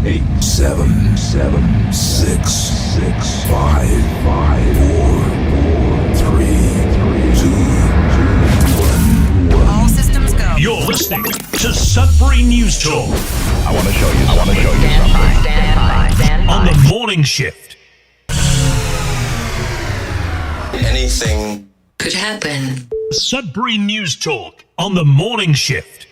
8, 7, 6, 5, 4, 3, 2, 1. All systems go. You're listening to Sudbury News Talk. I want to show you something. Stand by. On the morning shift. Anything Could happen. Sudbury News Talk on the morning shift.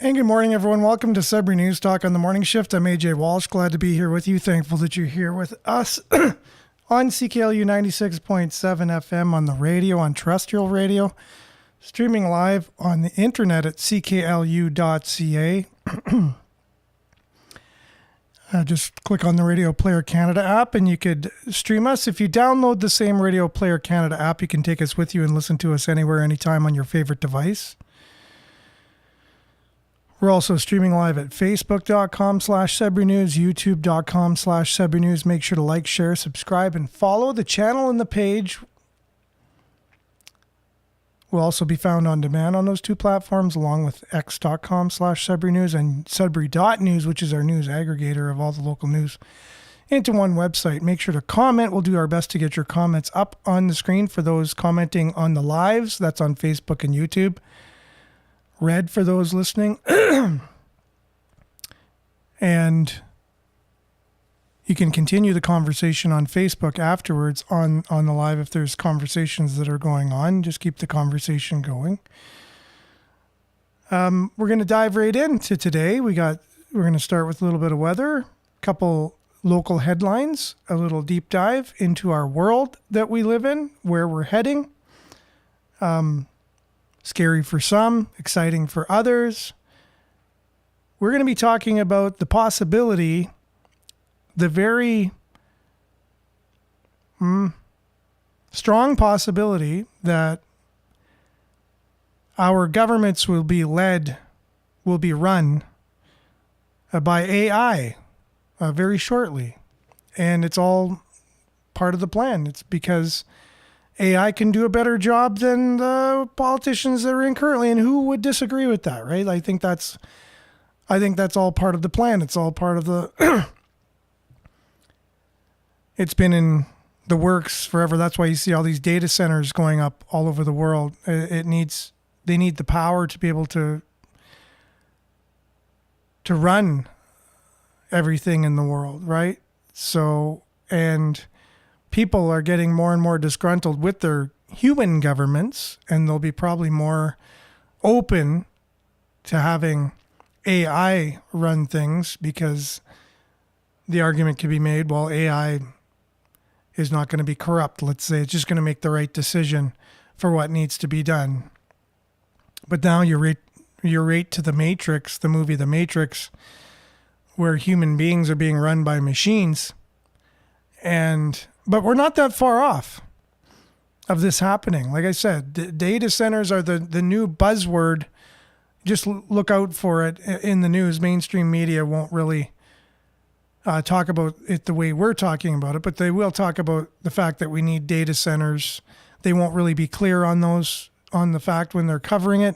And good morning, everyone. Welcome to Sudbury News Talk on the morning shift. I'm AJ Walsh. Glad to be here with you. Thankful that you're here with us on CKLU 96.7 FM on the radio, on terrestrial radio, streaming live on the internet at cklu.ca. Just click on the Radio Player Canada app and you could stream us. If you download the same Radio Player Canada app, you can take us with you and listen to us anywhere, anytime on your favorite device. We're also streaming live at facebook.com/Sudbury News, youtube.com/Sudbury News. Make sure to like, share, subscribe, and follow the channel and the page. We'll also be found on demand on those two platforms, along with x.com/Sudbury News and Sudbury.news, which is our news aggregator of all the local news, into one website. Make sure to comment. We'll do our best to get your comments up on the screen for those commenting on the lives. That's on Facebook and YouTube. Read for those listening. And you can continue the conversation on Facebook afterwards on the live if there's conversations that are going on. Just keep the conversation going. We're going to dive right into today. We're going to start with a little bit of weather, a couple local headlines, a little deep dive into our world that we live in, where we're heading. Scary for some, exciting for others. We're going to be talking about the possibility, the very strong possibility that our governments will be run by AI very shortly. And it's all part of the plan. It's because AI can do a better job than the politicians that are in currently, and who would disagree with that, right? I think that's all part of the plan. It's all part of the. It's been in the works forever. That's why you see all these data centers going up all over the world. They need the power to be able to run everything in the world, right? So, and people are getting more and more disgruntled with their human governments, and they'll be probably more open to having AI run things, because the argument can be made, well, AI is not going to be corrupt. Let's say it's just going to make the right decision for what needs to be done. But now you're right to the Matrix, the movie The Matrix, where human beings are being run by machines. But we're not that far off of this happening. Like I said, data centers are the new buzzword. Just look out for it in the news. Mainstream media won't really talk about it the way we're talking about it, but they will talk about the fact that we need data centers. They won't really be clear on the fact when they're covering it,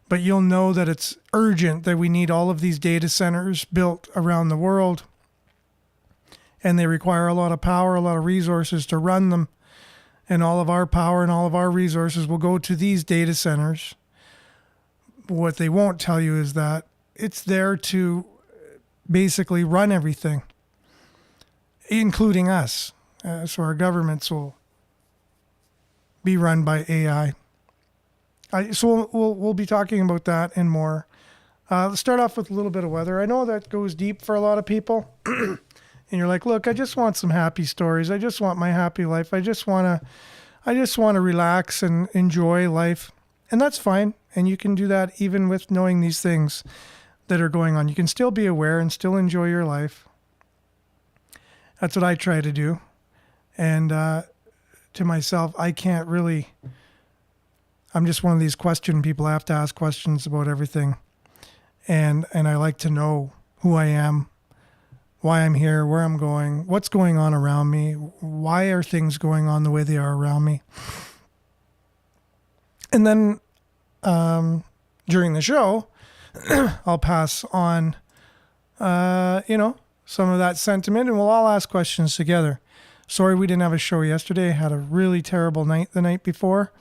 but you'll know that it's urgent that we need all of these data centers built around the world. And they require a lot of power, a lot of resources to run them. And all of our power and all of our resources will go to these data centers. What they won't tell you is that it's there to basically run everything, including us. So our governments will be run by AI. So we'll be talking about that and more. Let's start off with a little bit of weather. I know that goes deep for a lot of people. And you're like, look, I just want some happy stories. I just want my happy life. I just want to relax and enjoy life. And that's fine. And you can do that even with knowing these things that are going on. You can still be aware and still enjoy your life. That's what I try to do. And to myself, I'm just one of these question people. I have to ask questions about everything. And I like to know who I am, why I'm here, where I'm going, what's going on around me, why are things going on the way they are around me. And then during the show, I'll pass on, some of that sentiment, and we'll all ask questions together. Sorry we didn't have a show yesterday. I had a really terrible night the night before,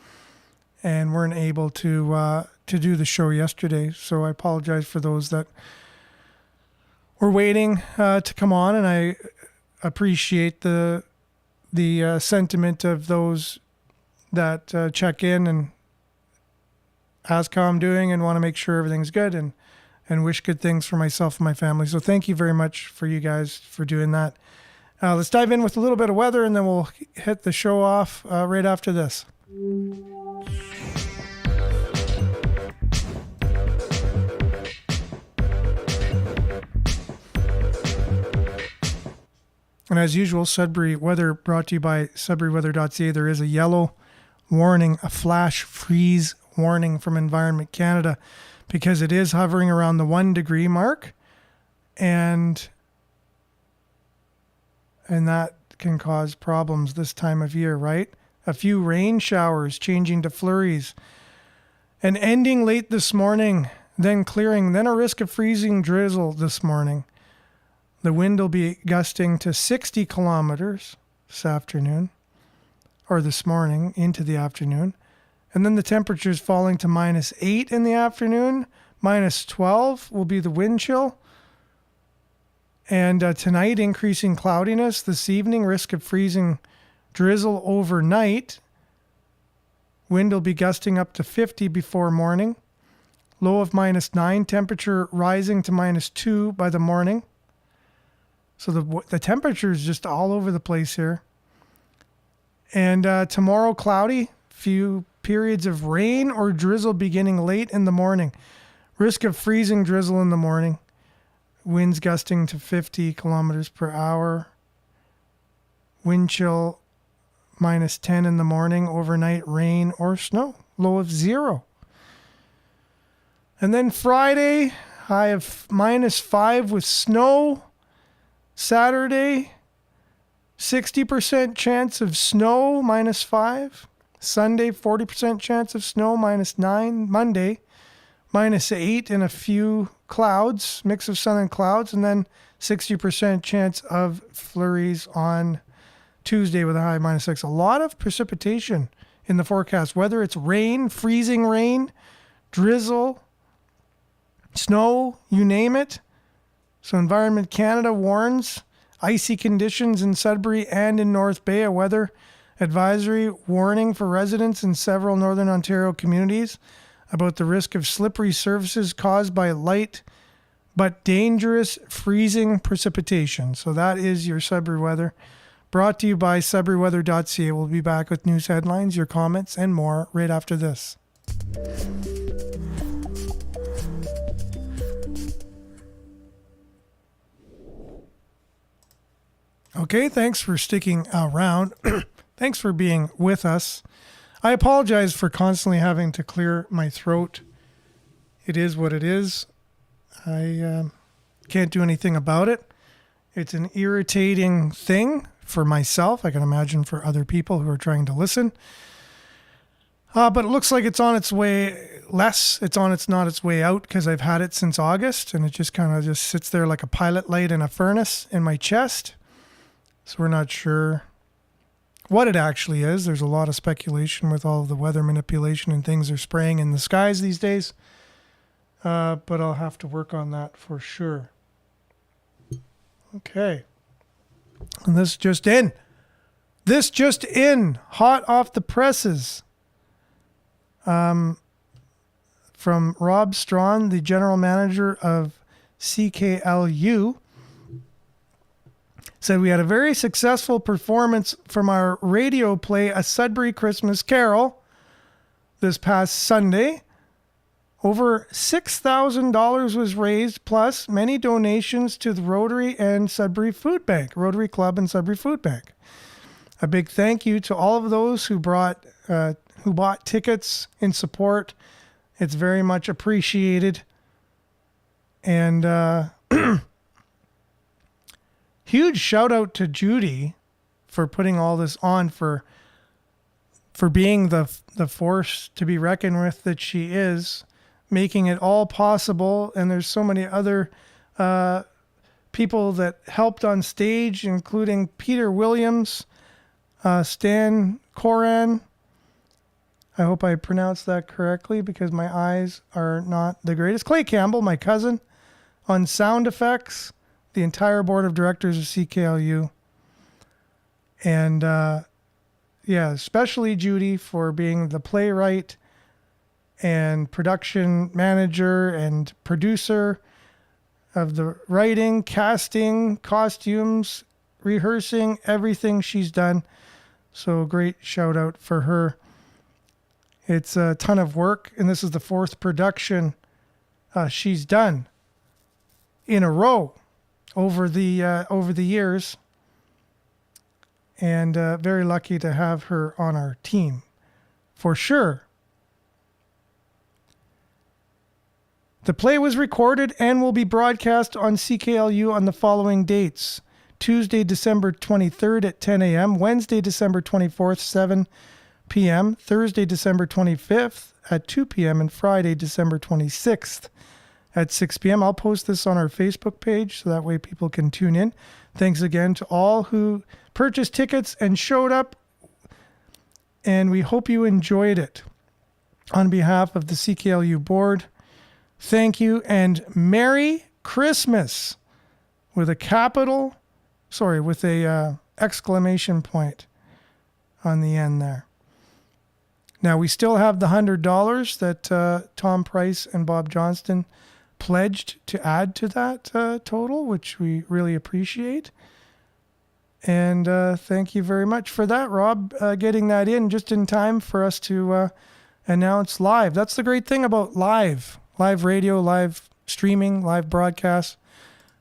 and weren't able to do the show yesterday. So I apologize for those that were waiting to come on, and I appreciate the sentiment of those that check in and ask how I'm doing and want to make sure everything's good and wish good things for myself and my family. So thank you very much for you guys for doing that. Let's dive in with a little bit of weather, and then we'll hit the show off right after this. And as usual, Sudbury weather brought to you by sudburyweather.ca. There is a yellow warning, a flash freeze warning from Environment Canada, because it is hovering around the 1 degree mark, and that can cause problems this time of year, right? A few rain showers changing to flurries and ending late this morning, then clearing, then a risk of freezing drizzle this morning. The wind will be gusting to 60 kilometers this afternoon, or this morning into the afternoon. And then the temperature's falling to -8 in the afternoon. -12 will be the wind chill. And tonight, increasing cloudiness. This evening, risk of freezing drizzle overnight. Wind will be gusting up to 50 before morning. Low of -9, temperature rising to -2 by the morning. So the temperature is just all over the place here. And tomorrow, cloudy. Few periods of rain or drizzle beginning late in the morning. Risk of freezing drizzle in the morning. Winds gusting to 50 kilometers per hour. Wind chill -10 in the morning. Overnight rain or snow. Low of 0. And then Friday, high of -5 with snow. Saturday, 60% chance of snow, -5. Sunday, 40% chance of snow, -9. Monday, -8 and a few clouds, mix of sun and clouds. And then 60% chance of flurries on Tuesday with a high -6. A lot of precipitation in the forecast, whether it's rain, freezing rain, drizzle, snow, you name it. So Environment Canada warns icy conditions in Sudbury and in North Bay. A weather advisory warning for residents in several Northern Ontario communities about the risk of slippery surfaces caused by light but dangerous freezing precipitation. So that is your Sudbury weather, brought to you by sudburyweather.ca. We'll be back with news headlines, your comments, and more right after this. Okay, thanks for sticking around. Thanks for being with us. I apologize for constantly having to clear my throat. It is what it is. I can't do anything about it. It's an irritating thing for myself. I can imagine for other people who are trying to listen. But it looks like it's on its way not its way out, because I've had it since August, and it just kind of just sits there like a pilot light in a furnace in my chest. So we're not sure what it actually is. There's a lot of speculation with all of the weather manipulation and things they're spraying in the skies these days. But I'll have to work on that for sure. Okay. And this just in. Hot off the presses. From Rob Strawn, the general manager of CKLU. Said we had a very successful performance from our radio play, A Sudbury Christmas Carol, this past Sunday. Over $6,000 was raised, plus many donations to the Rotary and Sudbury Food Bank, Rotary Club and Sudbury Food Bank. a big thank you to all of those who bought tickets in support. It's very much appreciated. And huge shout out to Judy for putting all this on, for being the force to be reckoned with that she is, making it all possible. And there's so many other people that helped on stage, including Peter Williams, Stan Coran. I hope I pronounced that correctly because my eyes are not the greatest. Clay Campbell, my cousin, on sound effects, the entire board of directors of CKLU. And especially Judy for being the playwright and production manager and producer of the writing, casting, costumes, rehearsing, everything she's done. So great shout out for her. It's a ton of work, and this is the 4th production she's done in a row over the years, and very lucky to have her on our team, for sure. The play was recorded and will be broadcast on CKLU on the following dates: Tuesday, December 23rd at 10 a.m., Wednesday, December 24th, 7 p.m., Thursday, December 25th at 2 p.m., and Friday, December 26th at 6 p.m. I'll post this on our Facebook page so that way people can tune in. Thanks again to all who purchased tickets and showed up, and we hope you enjoyed it. On behalf of the CKLU board, thank you, and Merry Christmas with a exclamation point on the end there. Now, we still have the $100 that Tom Price and Bob Johnston pledged to add to that total, which we really appreciate. And thank you very much for that, Rob, getting that in just in time for us to announce live. That's the great thing about live radio, live streaming, live broadcasts.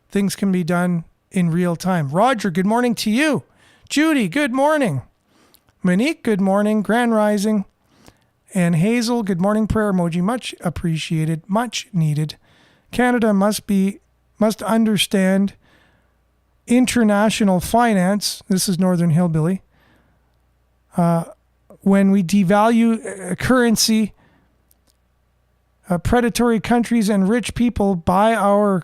Things can be done in real time. Roger, good morning to you. Judy, good morning. Monique, good morning. Grand Rising. And Hazel, good morning. Prayer emoji, much appreciated, much needed. Canada must understand international finance. This is Northern Hillbilly. When we devalue a currency, predatory countries and rich people buy our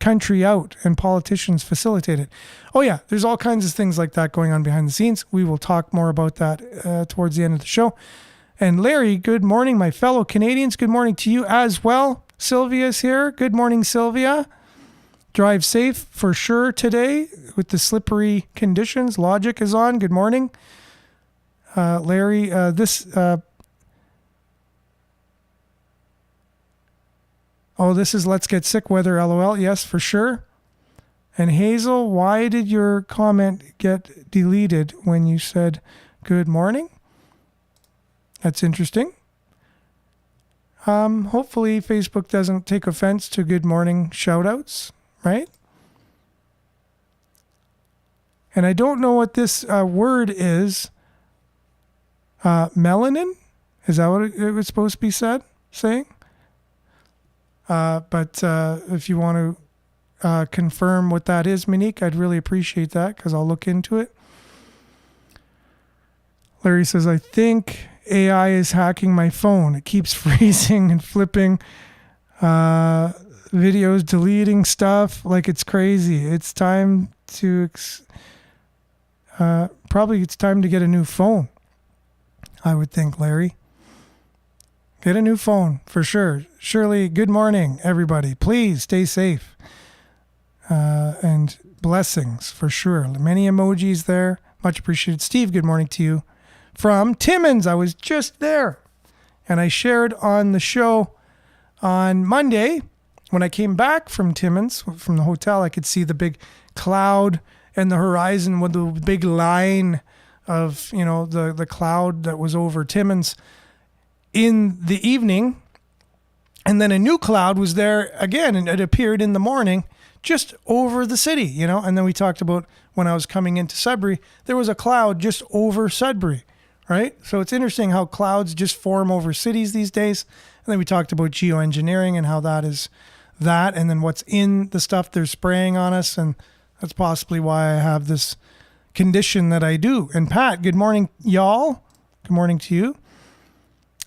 country out, and politicians facilitate it. Oh yeah, there's all kinds of things like that going on behind the scenes. We will talk more about that towards the end of the show. And Larry, good morning, my fellow Canadians. Good morning to you as well. Sylvia's here. Good morning, Sylvia. Drive safe for sure today with the slippery conditions. Logic is on. Good morning. Larry, this is Let's Get Sick weather, LOL. Yes, for sure. And Hazel, why did your comment get deleted when you said good morning? That's interesting. Hopefully Facebook doesn't take offense to good morning shout-outs, right? And I don't know what this word is. Melanin? Is that what it was supposed to be saying? But if you want to confirm what that is, Monique, I'd really appreciate that because I'll look into it. Larry says, I think AI is hacking my phone. It keeps freezing and flipping videos, deleting stuff like it's crazy. It's time to it's time to get a new phone, I would think, Larry. Get a new phone for sure. Shirley, good morning, everybody. Please stay safe. And blessings for sure. Many emojis there. Much appreciated. Steve, good morning to you. From Timmins, I was just there. And I shared on the show on Monday when I came back from Timmins, from the hotel, I could see the big cloud and the horizon with the big line of, the cloud that was over Timmins in the evening. And then a new cloud was there again, and it appeared in the morning just over the city, you know. And then we talked about when I was coming into Sudbury, there was a cloud just over Sudbury, right? So it's interesting how clouds just form over cities these days. And then we talked about geoengineering and how that is that, and then what's in the stuff they're spraying on us. And that's possibly why I have this condition that I do. And Pat, good morning, y'all. Good morning to you.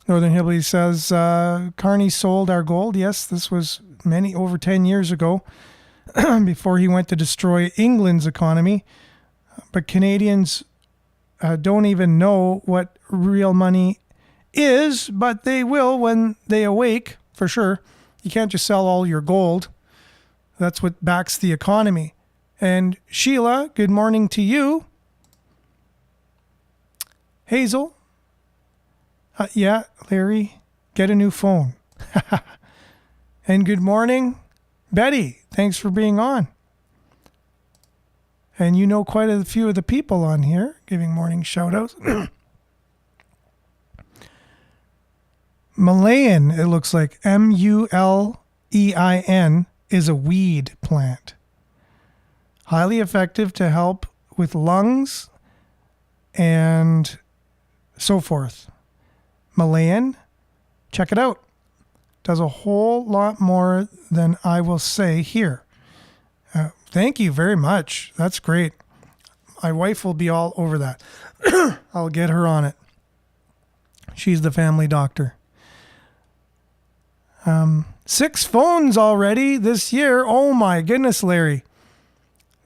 Northern Hillbilly says, Carney sold our gold. Yes, this was over 10 years ago before he went to destroy England's economy. But Canadians don't even know what real money is, but they will when they awake, for sure. You can't just sell all your gold. That's what backs the economy. And Sheila, good morning to you. Hazel, yeah, Larry, get a new phone. And good morning, Betty. Thanks for being on. And you know quite a few of the people on here giving morning shout outs. Malayan, it looks like Mulein, is a weed plant. Highly effective to help with lungs and so forth. Malayan, check it out. Does a whole lot more than I will say here. Thank you very much. That's great. My wife will be all over that. I'll get her on it. She's the family doctor. 6 phones already this year. Oh my goodness, Larry.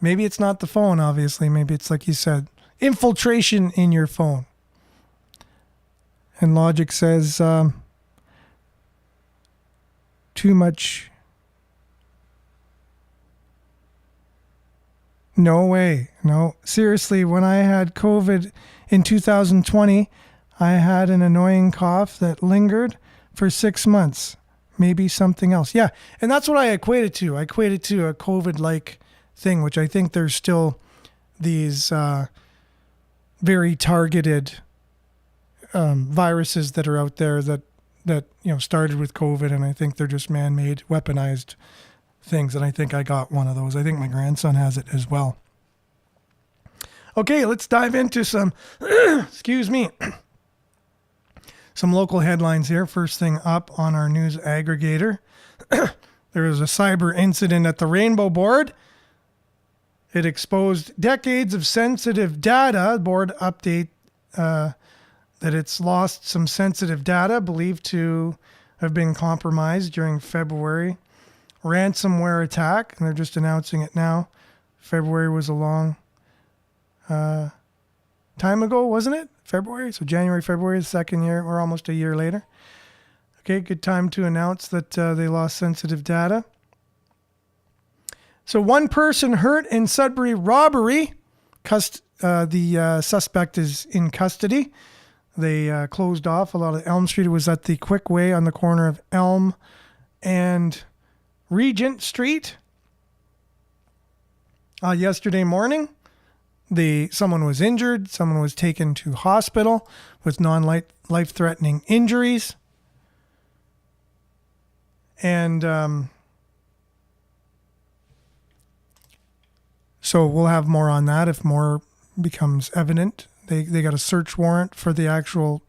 Maybe it's not the phone, obviously. Maybe it's like you said, infiltration in your phone. And Logic says, too much. No way. No, seriously, when I had COVID in 2020, I had an annoying cough that lingered for 6 months. Maybe something else. Yeah. And that's what I equate it to. I equate it to a COVID-like thing, which I think there's still these very targeted viruses that are out there that started with COVID, and I think they're just man-made, weaponized things. And I think I got one of those. I think my grandson has it as well. Okay, let's dive into some, excuse me, some local headlines here. First thing up on our news aggregator. There was a cyber incident at the Rainbow Board. It exposed decades of sensitive data. Board update that it's lost some sensitive data believed to have been compromised during February ransomware attack, and they're just announcing it now. February was a long time ago, wasn't it? February? So January, February, the second year. We're almost a year later. Okay, good time to announce that they lost sensitive data. So one person hurt in Sudbury robbery. The suspect is in custody. They closed off a lot of Elm Street. It was at the Quick Way on the corner of Elm and Regent Street. Yesterday morning, someone was injured. Someone was taken to hospital with non-life-threatening injuries. And so we'll have more on that if more becomes evident. They got a search warrant for the actual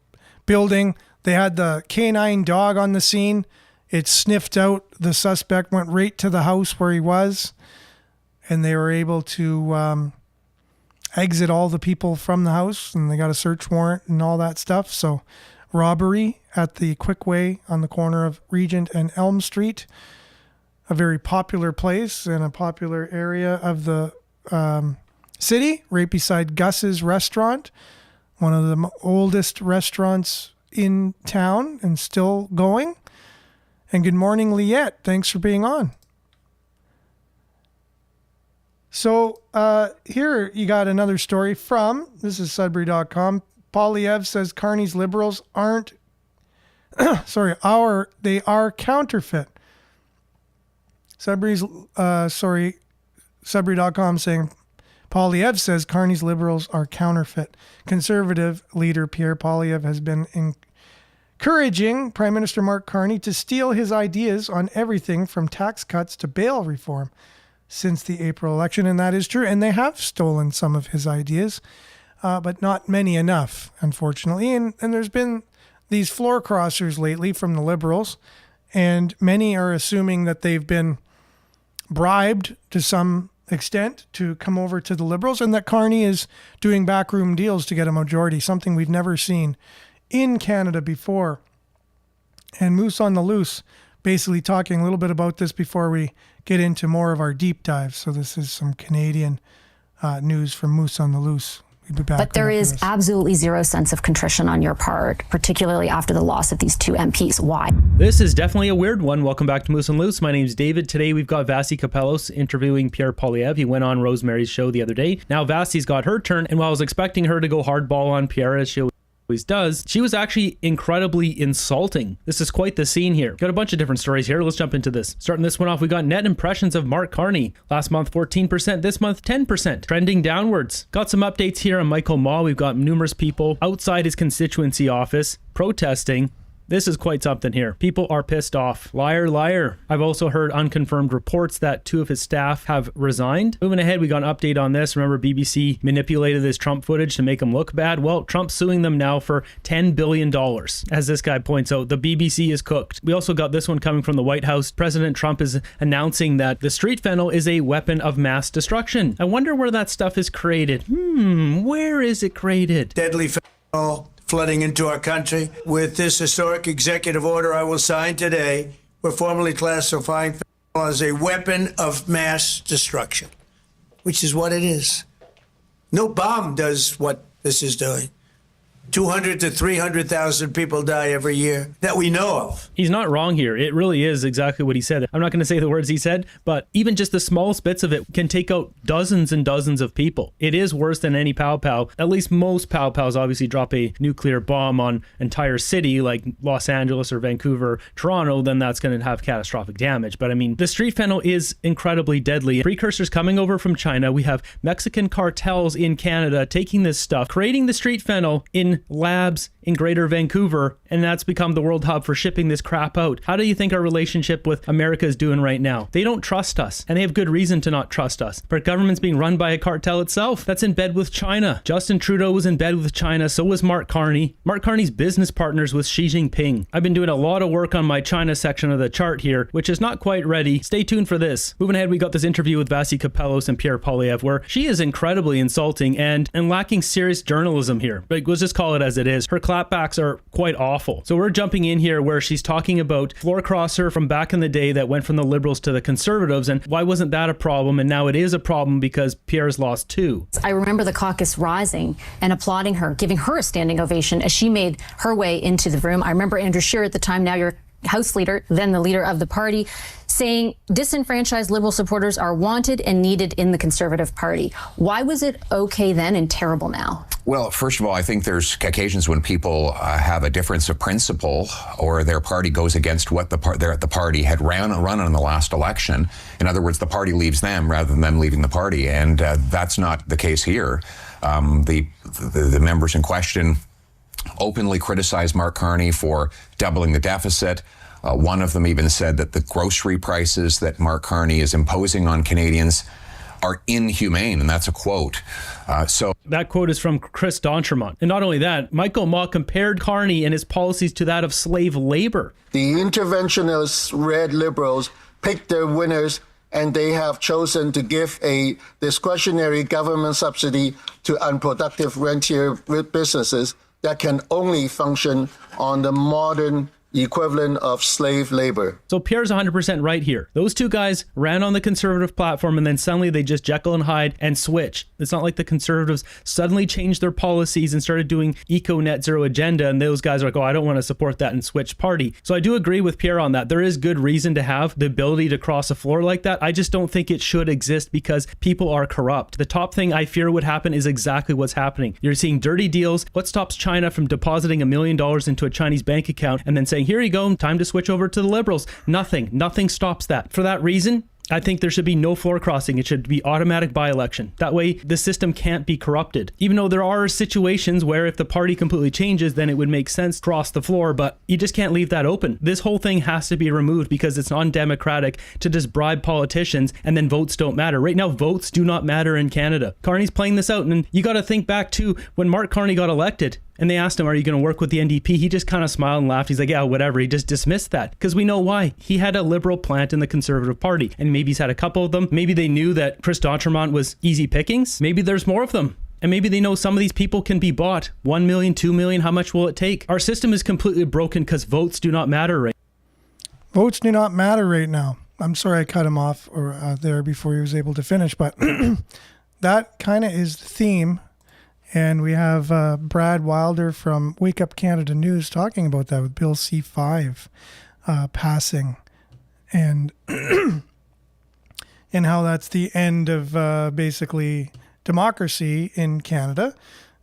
building. They had the canine dog on the scene. It sniffed out the suspect, went right to the house where he was, and they were able to exit all the people from the house, and they got a search warrant and all that stuff. So robbery at the Quick Way on the corner of Regent and Elm Street, a very popular place and a popular area of the city, right beside Gus's restaurant, one of the oldest restaurants in town and still going. And good morning, Liette. Thanks for being on. So here you got another story from, this is Sudbury.com. Polyev says Carney's Liberals aren't, they are counterfeit. Sudbury.com saying Polyev says Carney's Liberals are counterfeit. Conservative leader Pierre Polyev has been encouraging Prime Minister Mark Carney to steal his ideas on everything from tax cuts to bail reform, since the April election, and that is true. And they have stolen some of his ideas, but not many enough, unfortunately. And there's been these floor crossers lately from the Liberals, and many are assuming that they've been bribed to some extent to come over to the Liberals, and that Carney is doing backroom deals to get a majority, something we've never seen in Canada before. And Moose on the Loose basically talking a little bit about this before we get into more of our deep dive. So this is some Canadian news from Moose on the Loose. We'll be back. But there is absolutely zero sense of contrition on your part, particularly after the loss of these two MPs. Why? This is definitely a weird one. Welcome back to Moose and Loose. My name's David. Today we've got Vasi Kapelos interviewing Pierre Poilievre. He went on Rosemary's show the other day. Now Vasi's got her turn, and while I was expecting her to go hardball on Pierre, as she always does, she was actually incredibly insulting. This is quite the scene here. Got a bunch of different stories here. Let's jump into this. Starting this one off, we got net impressions of Mark Carney. Last month 14%, this month 10%, trending downwards. Got some updates here on Michael Maw. We've got numerous people outside his constituency office protesting. This is quite something here. People are pissed off. Liar, liar. I've also heard unconfirmed reports that 2 of his staff have resigned. Moving ahead, we got an update on this. Remember, BBC manipulated this Trump footage to make him look bad? Well, Trump's suing them now for $10 billion. As this guy points out, the BBC is cooked. We also got this one coming from the White House. President Trump is announcing that the street fennel is a weapon of mass destruction. I wonder where that stuff is created. Where is it created? Deadly fentanyl flooding into our country. With this historic executive order I will sign today, we're formally classifying fentanyl as a weapon of mass destruction, which is what it is. No bomb does what this is doing. 200 to 300,000 people die every year that we know of. He's not wrong here. It really is exactly what he said. I'm not going to say the words he said, but even just the smallest bits of it can take out dozens and dozens of people. It is worse than any pow-pow. At least most pow-pows obviously drop a nuclear bomb on entire city like Los Angeles or Vancouver, Toronto, then that's going to have catastrophic damage. But I mean, the street fentanyl is incredibly deadly. Precursors coming over from China. We have Mexican cartels in Canada taking this stuff, creating the street fentanyl in labs in Greater Vancouver, and that's become the world hub for shipping this crap out. How do you think our relationship with America is doing right now? They don't trust us, and they have good reason to not trust us. But government's being run by a cartel itself that's in bed with China. Justin Trudeau was in bed with China, so was Mark Carney. Mark Carney's business partners with Xi Jinping. I've been doing a lot of work on my China section of the chart here, which is not quite ready. Stay tuned for this. Moving ahead, we got this interview with Vasi Kapelos and Pierre Poilievre, where she is incredibly insulting and lacking serious journalism here. But we'll just call it as it is. Her clapbacks are quite awful. So we're jumping in here where she's talking about floor crosser from back in the day that went from the Liberals to the Conservatives, and why wasn't that a problem? And now it is a problem because Pierre's lost 2. I remember the caucus rising and applauding her, giving her a standing ovation as she made her way into the room. I remember Andrew Scheer at the time, now your House leader, then the leader of the party, saying disenfranchised Liberal supporters are wanted and needed in the Conservative Party. Why was it okay then and terrible now? Well, first of all, I think there's occasions when people have a difference of principle or their party goes against what the party had run in the last election. In other words, the party leaves them rather than them leaving the party. And that's not the case here. The members in question openly criticized Mark Carney for doubling the deficit. One of them even said that the grocery prices that Mark Carney is imposing on Canadians are inhumane, and that's a quote. That quote is from Chris D'Entremont. And not only that, Michael Maw compared Carney and his policies to that of slave labor. The interventionist red Liberals picked their winners, and they have chosen to give a discretionary government subsidy to unproductive rentier businesses that can only function on the modern equivalent of slave labor. So Pierre's 100% right here. Those two guys ran on the Conservative platform and then suddenly they just Jekyll and Hyde and switch. It's not like the Conservatives suddenly changed their policies and started doing eco net zero agenda and those guys are like, oh, I don't want to support that and switch party. So I do agree with Pierre on that. There is good reason to have the ability to cross a floor like that. I just don't think it should exist because people are corrupt. The top thing I fear would happen is exactly what's happening. You're seeing dirty deals. What stops China from depositing $1 million into a Chinese bank account and then saying, here you go, time to switch over to the Liberals? Nothing stops that. For that reason, I think there should be no floor crossing. It should be automatic by-election. That way, the system can't be corrupted. Even though there are situations where if the party completely changes, then it would make sense to cross the floor, but you just can't leave that open. This whole thing has to be removed because it's undemocratic to just bribe politicians and then votes don't matter. Right now, votes do not matter in Canada. Carney's playing this out, and you got to think back to when Mark Carney got elected. And they asked him, are you going to work with the NDP? He just kind of smiled and laughed. He's like, yeah, whatever. He just dismissed that because we know why. He had a liberal plant in the Conservative Party, and maybe he's had a couple of them. Maybe they knew that Chris D'Entremont was easy pickings. Maybe there's more of them. And maybe they know some of these people can be bought. 1 million, 2 million, how much will it take? Our system is completely broken because votes do not matter right now. Votes do not matter right now. I'm sorry I cut him off there before he was able to finish, but that kind of is the theme. And we have Brad Wilder from Wake Up Canada News talking about that with Bill C-5 passing and and how that's the end of basically democracy in Canada.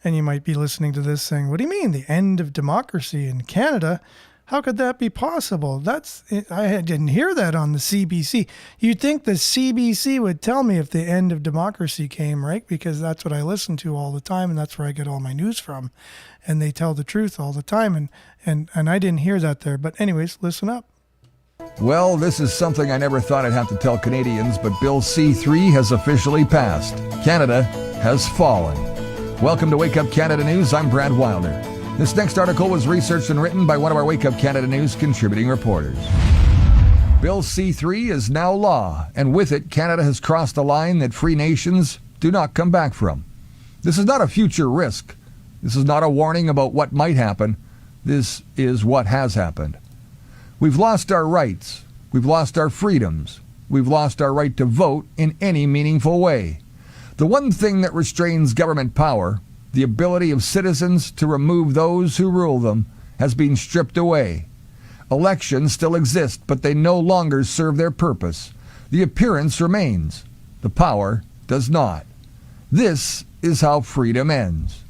And you might be listening to this saying, what do you mean, the end of democracy in Canada? How could that be possible? I didn't hear that on the CBC. You'd think the CBC would tell me if the end of democracy came, right? Because that's what I listen to all the time, and that's where I get all my news from. And they tell the truth all the time, and I didn't hear that there. But anyways, listen up. Well, this is something I never thought I'd have to tell Canadians, but Bill C-3 has officially passed. Canada has fallen. Welcome to Wake Up Canada News. I'm Brad Wilder. This next article was researched and written by one of our Wake Up Canada News contributing reporters. Bill C-3 is now law, and with it, Canada has crossed a line that free nations do not come back from. This is not a future risk. This is not a warning about what might happen. This is what has happened. We've lost our rights. We've lost our freedoms. We've lost our right to vote in any meaningful way. The one thing that restrains government power, the ability of citizens to remove those who rule them, has been stripped away. Elections still exist, but they no longer serve their purpose. The appearance remains. The power does not. This is how freedom ends.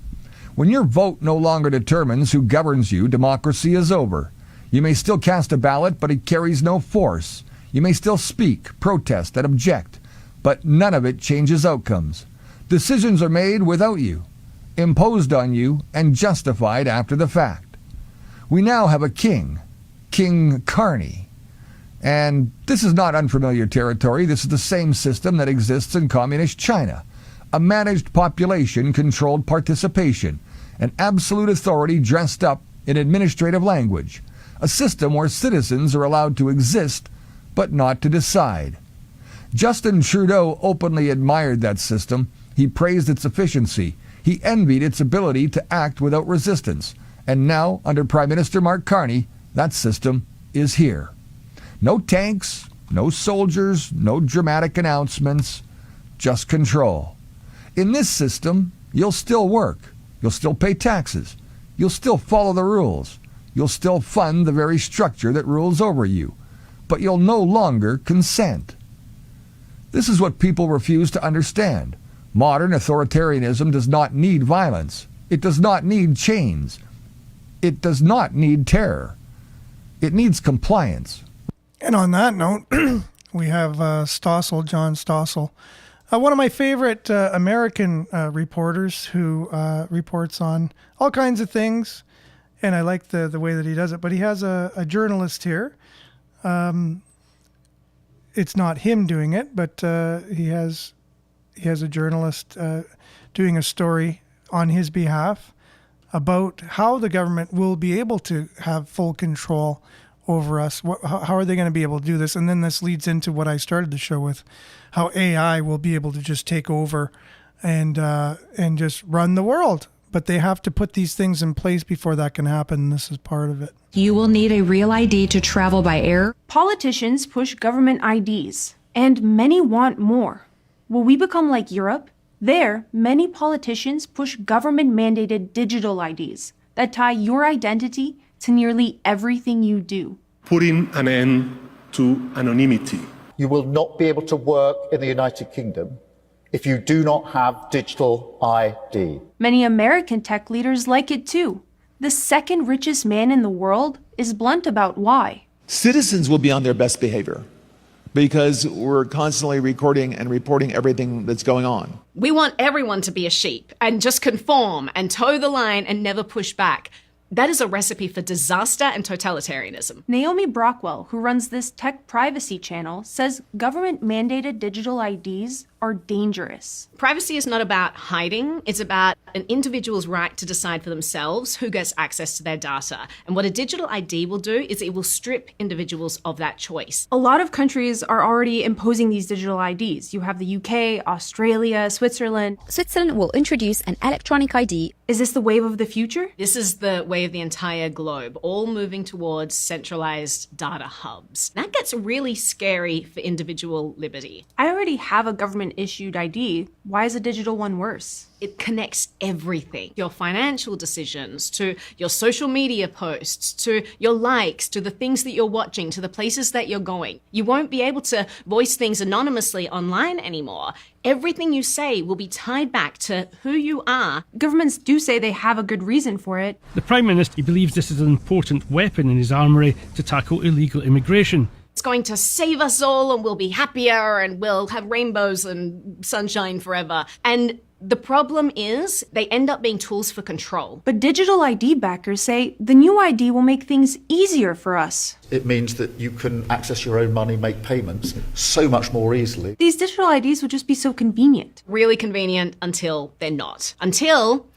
When your vote no longer determines who governs you, democracy is over. You may still cast a ballot, but it carries no force. You may still speak, protest, and object, but none of it changes outcomes. Decisions are made without you, imposed on you, and justified after the fact. We now have a king, King Carney. And this is not unfamiliar territory. This is the same system that exists in communist China. A managed population-controlled participation, an absolute authority dressed up in administrative language, a system where citizens are allowed to exist but not to decide. Justin Trudeau openly admired that system. He praised its efficiency. He envied its ability to act without resistance. And now, under Prime Minister Mark Carney, that system is here. No tanks, no soldiers, no dramatic announcements, just control. In this system, you'll still work. You'll still pay taxes. You'll still follow the rules. You'll still fund the very structure that rules over you. But you'll no longer consent. This is what people refuse to understand. Modern authoritarianism does not need violence. It does not need chains. It does not need terror. It needs compliance. And on that note, we have Stossel, John Stossel, one of my favorite American reporters who reports on all kinds of things. And I like the way that he does it. But he has a journalist here. It's not him doing it, but he has a journalist doing a story on his behalf about how the government will be able to have full control over us. How are they going to be able to do this? And then this leads into what I started the show with, how AI will be able to just take over and just run the world. But they have to put these things in place before that can happen. And this is part of it. You will need a real ID to travel by air. Politicians push government IDs, and many want more. Will we become like Europe? There, many politicians push government-mandated digital IDs that tie your identity to nearly everything you do. Putting an end to anonymity. You will not be able to work in the United Kingdom if you do not have digital ID. Many American tech leaders like it too. The second richest man in the world is blunt about why. Citizens will be on their best behavior because we're constantly recording and reporting everything that's going on. We want everyone to be a sheep and just conform and toe the line and never push back. That is a recipe for disaster and totalitarianism. Naomi Brockwell, who runs this tech privacy channel, says government-mandated digital IDs are dangerous. Privacy is not about hiding. It's about an individual's right to decide for themselves who gets access to their data. And what a digital ID will do is it will strip individuals of that choice. A lot of countries are already imposing these digital IDs. You have the UK, Australia, Switzerland. Switzerland will introduce an electronic ID. Is this the wave of the future? This is the way of the entire globe, all moving towards centralized data hubs. That gets really scary for individual liberty. I already have a government-issued ID. Why is a digital one worse? It connects everything. Your financial decisions, to your social media posts, to your likes, to the things that you're watching, to the places that you're going. You won't be able to voice things anonymously online anymore. Everything you say will be tied back to who you are. Governments do say they have a good reason for it. The Prime Minister, he believes this is an important weapon in his armoury to tackle illegal immigration. It's going to save us all and we'll be happier and we'll have rainbows and sunshine forever. And the problem is they end up being tools for control. But digital ID backers say the new ID will make things easier for us. It means that you can access your own money, make payments so much more easily. These digital IDs will just be so convenient. Really convenient until they're not. Until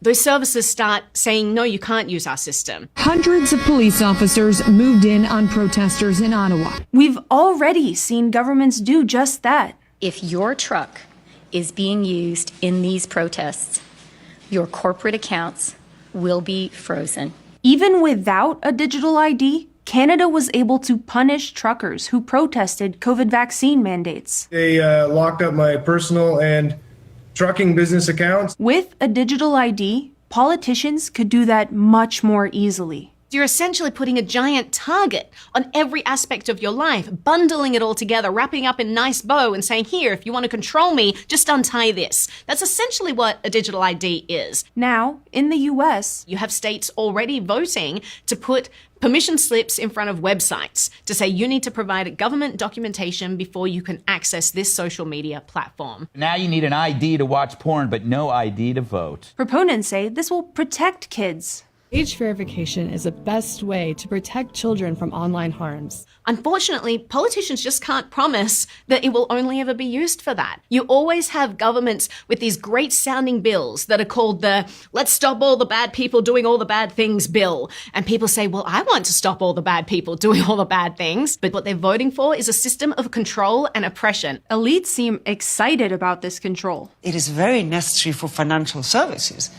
those services start saying, no, you can't use our system. Hundreds of police officers moved in on protesters in Ottawa. We've already seen governments do just that. If your truck is being used in these protests, your corporate accounts will be frozen. Even without a digital ID, Canada was able to punish truckers who protested COVID vaccine mandates. They locked up my personal and trucking business accounts. With a digital ID, politicians could do that much more easily. You're essentially putting a giant target on every aspect of your life, bundling it all together, wrapping up in a nice bow and saying, here, if you want to control me, just untie this. That's essentially what a digital ID is. Now, in the US, you have states already voting to put permission slips in front of websites to say you need to provide government documentation before you can access this social media platform. Now you need an ID to watch porn, but no ID to vote. Proponents say this will protect kids. Age verification is the best way to protect children from online harms. Unfortunately, politicians just can't promise that it will only ever be used for that. You always have governments with these great sounding bills that are called the let's stop all the bad people doing all the bad things bill. And people say, well, I want to stop all the bad people doing all the bad things. But what they're voting for is a system of control and oppression. Elites seem excited about this control. It is very necessary for financial services.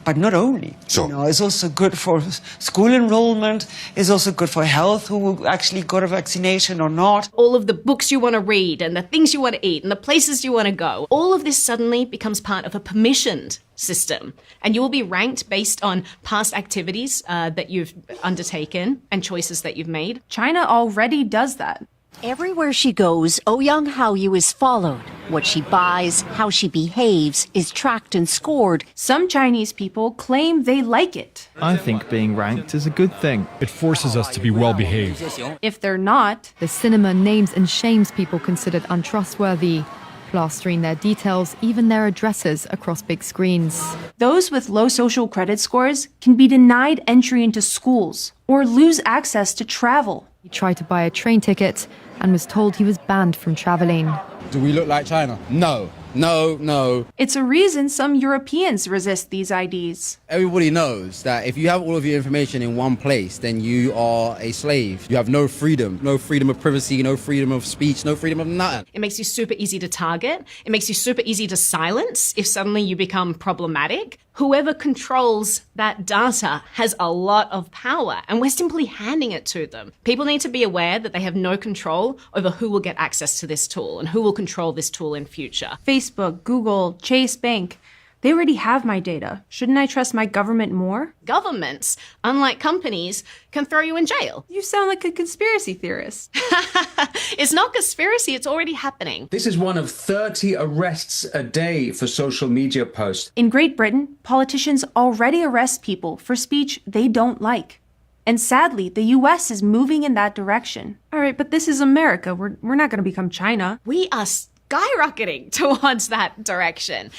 But not only, it's also good for school enrollment, it's also good for health, who actually got a vaccination or not. All of the books you want to read and the things you want to eat and the places you want to go, all of this suddenly becomes part of a permissioned system. And you will be ranked based on past activities that you've undertaken and choices that you've made. China already does that. Everywhere she goes, Ouyang Haoyu is followed. What she buys, how she behaves, is tracked and scored. Some Chinese people claim they like it. I think being ranked is a good thing. It forces us to be well behaved. If they're not, the cinema names and shames people considered untrustworthy, plastering their details, even their addresses, across big screens. Those with low social credit scores can be denied entry into schools or lose access to travel. He tried to buy a train ticket and was told he was banned from traveling. Do we look like China? No. It's a reason some Europeans resist these IDs. Everybody knows that if you have all of your information in one place, then you are a slave. You have no freedom of privacy, no freedom of speech, no freedom of nothing. It makes you super easy to target. It makes you super easy to silence if suddenly you become problematic. Whoever controls that data has a lot of power, and we're simply handing it to them. People need to be aware that they have no control over who will get access to this tool and who will control this tool in future. Facebook, Google, Chase Bank, they already have my data. Shouldn't I trust my government more? Governments, unlike companies, can throw you in jail. You sound like a conspiracy theorist. It's not conspiracy, it's already happening. This is one of 30 arrests a day for social media posts. In Great Britain, politicians already arrest people for speech they don't like. And sadly, the US is moving in that direction. All right, but this is America. We're not going to become China. We are skyrocketing towards that direction.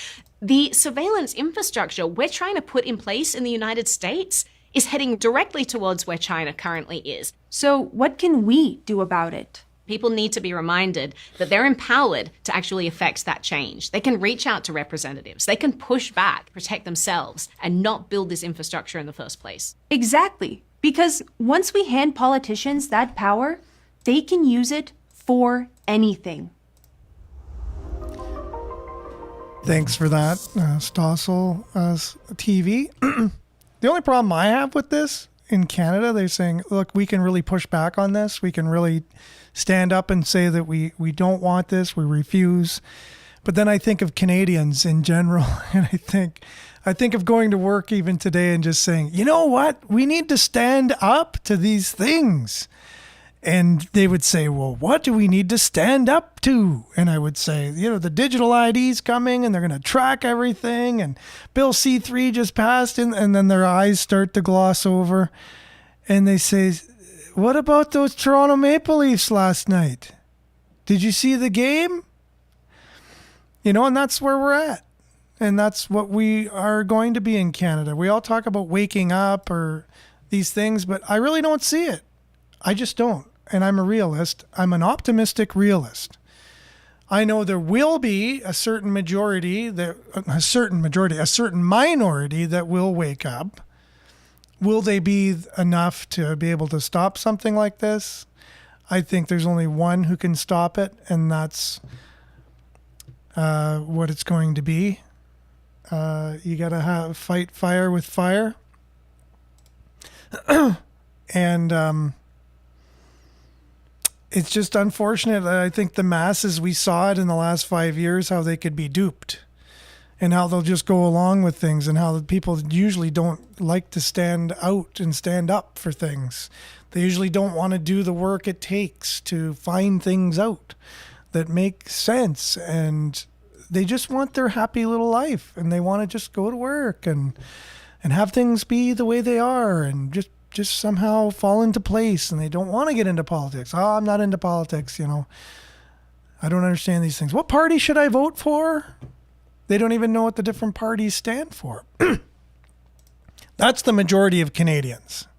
The surveillance infrastructure we're trying to put in place in the United States is heading directly towards where China currently is. So what can we do about it? People need to be reminded that they're empowered to actually affect that change. They can reach out to representatives. They can push back, protect themselves, and not build this infrastructure in the first place. Exactly. Because once we hand politicians that power, they can use it for anything. Thanks for that, Stossel TV. The only problem I have with this in Canada, they're saying, look, we can really push back on this. We can really stand up and say that we don't want this. We refuse. But then I think of Canadians in general, and I think of going to work even today and just saying, you know what? We need to stand up to these things. And they would say, well, what do we need to stand up to? And I would say, the digital ID's coming and they're going to track everything. And Bill C3 just passed, and then their eyes start to gloss over. And they say, what about those Toronto Maple Leafs last night? Did you see the game? And that's where we're at. And that's what we are going to be in Canada. We all talk about waking up or these things, but I really don't see it. I just don't. And I'm a realist. I'm an optimistic realist. I know there will be a certain minority that will wake up. Will they be enough to be able to stop something like this? I think there's only one who can stop it, and that's what it's going to be. You got to fight fire with fire. And it's just unfortunate that I think the masses, we saw it in the last 5 years, how they could be duped and how they'll just go along with things, and how the people usually don't like to stand out and stand up for things. They usually don't want to do the work it takes to find things out that make sense, and they just want their happy little life, and they want to just go to work and have things be the way they are and just somehow fall into place, and they don't want to get into politics. Oh, I'm not into politics, I don't understand these things. What party should I vote for? They don't even know what the different parties stand for. That's the majority of Canadians,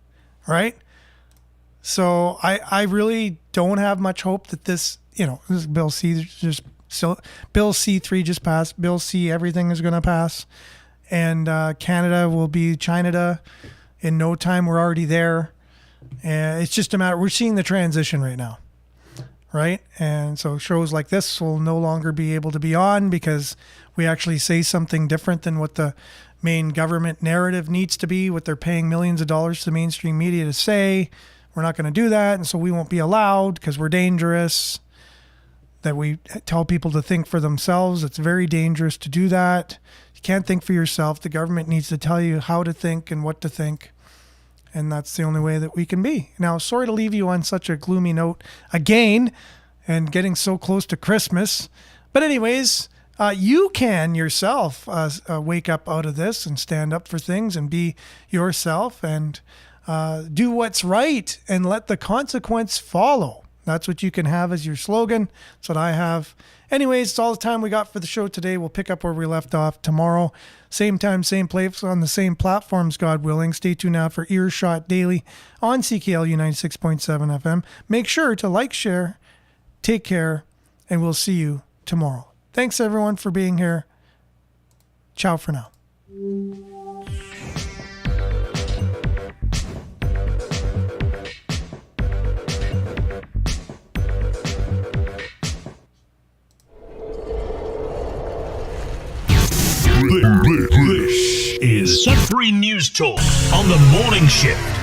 right? So I really don't have much hope that this Bill Bill C3 just passed. Bill C, everything is going to pass. And Canada will be China. In no time, we're already there. It's just a matter, we're seeing the transition right now, right? And so shows like this will no longer be able to be on because we actually say something different than what the main government narrative needs to be, what they're paying millions of dollars to mainstream media to say. We're not going to do that, and so we won't be allowed because we're dangerous. That we tell people to think for themselves. It's very dangerous to do that. You can't think for yourself. The government needs to tell you how to think and what to think. And that's the only way that we can be. Now, sorry to leave you on such a gloomy note again and getting so close to Christmas. But anyways, you can yourself wake up out of this and stand up for things and be yourself and do what's right and let the consequence follow. That's what you can have as your slogan. That's what I have. Anyways, it's all the time we got for the show today. We'll pick up where we left off tomorrow. Same time, same place, on the same platforms, God willing. Stay tuned now for Earshot Daily on CKLU 96.7 FM. Make sure to like, share, take care, and we'll see you tomorrow. Thanks, everyone, for being here. Ciao for now. This is Sudbury News Talk on the morning shift.